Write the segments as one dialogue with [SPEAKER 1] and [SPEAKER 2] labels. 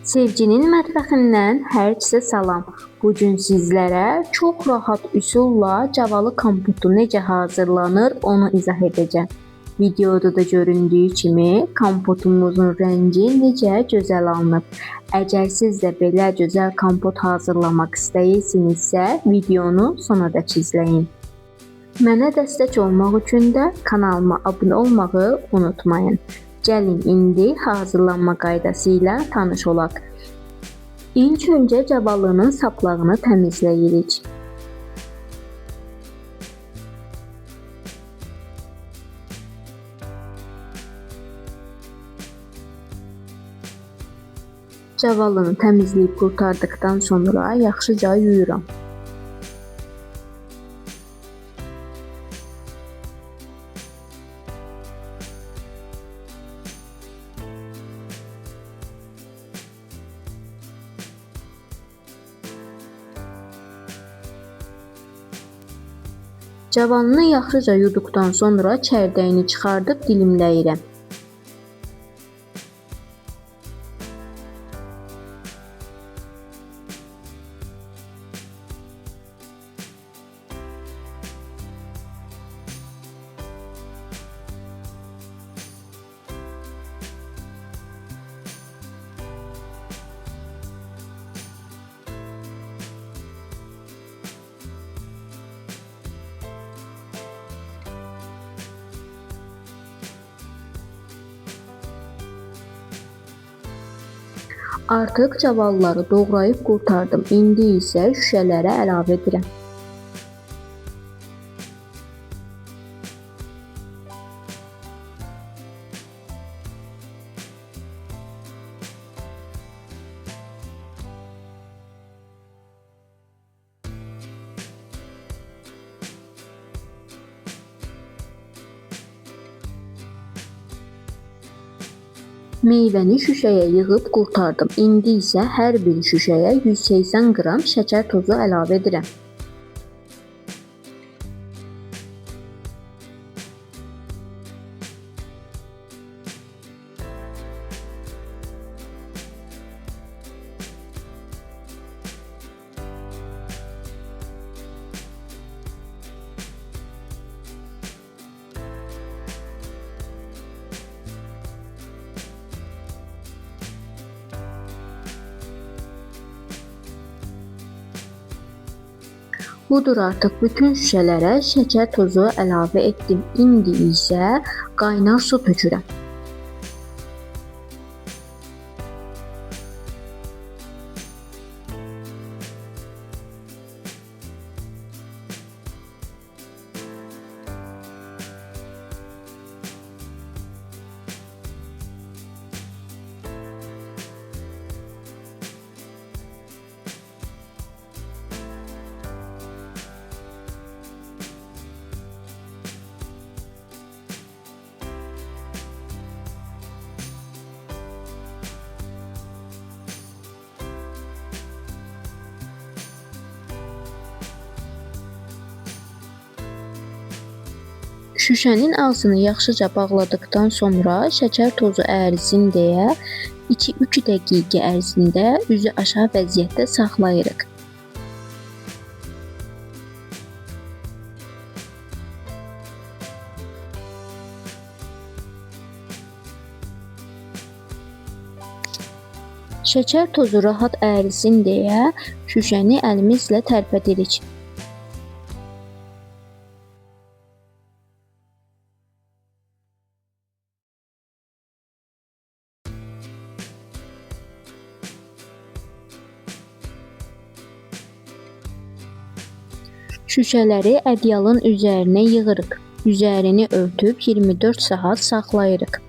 [SPEAKER 1] Sevginin mətbəxindən hər kəsə salam. Bu gün sizlərə çox rahat üsulla cavalı kompotu necə hazırlanır onu izah edəcəm. Videoda da göründüyü kimi kompotumuzun rəngi necə gözəl alınıb. Əgər siz də belə gözəl kompot hazırlamaq istəyirsinizsə, videonu sonadək izləyin. Mənə dəstək olmaq üçün də kanalıma abunə olmağı unutmayın. Gəlin indi hazırlanma qaydası ilə tanış olaq. İlk öncə cavalının saplağını təmizləyirik. Cavalını təmizləyib qurtardıqdan sonra yaxşıca yuyuram. Cavalını yaxşıca yuduqdan sonra çərdəyini çıxardıb dilimləyirəm. Artıq cavalları doğrayıb qurtardım. İndi isə şüşələrə əlavə edirəm. Meyvəni şüşəyə yığıb qurtardım. İndi isə hər bir şüşəyə 180 qram şəkər tozu əlavə edirəm. Budur, artıq bütün şüşələrə şəkər tozu əlavə etdim. İndi isə qaynar su tökürəm. Şüşənin ağzını yaxşıca bağladıqdan sonra şəkər tozu ərisin deyə 2-3 dəqiqə ərzində üzü aşağı vəziyyətdə saxlayırıq. Şəkər tozu rahat ərisin deyə şüşəni əlimizlə tərpədirik. Şüşələri ədyalın üzərinə yığırıq. Üzərini örtüb 24 saat saxlayırıq.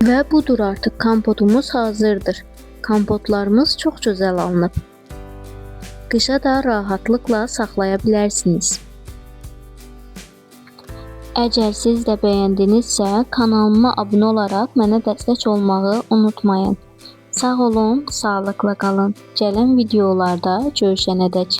[SPEAKER 1] Və budur, artıq kompotumuz hazırdır. Kompotlarımız çox gözəl alınıb. Qışa da rahatlıqla saxlaya bilərsiniz. Əgər siz də bəyəndinizsə, kanalıma abunə olaraq mənə dəstək olmağı unutmayın. Sağ olun, sağlıqla qalın. Gələn videolarda görüşənədək.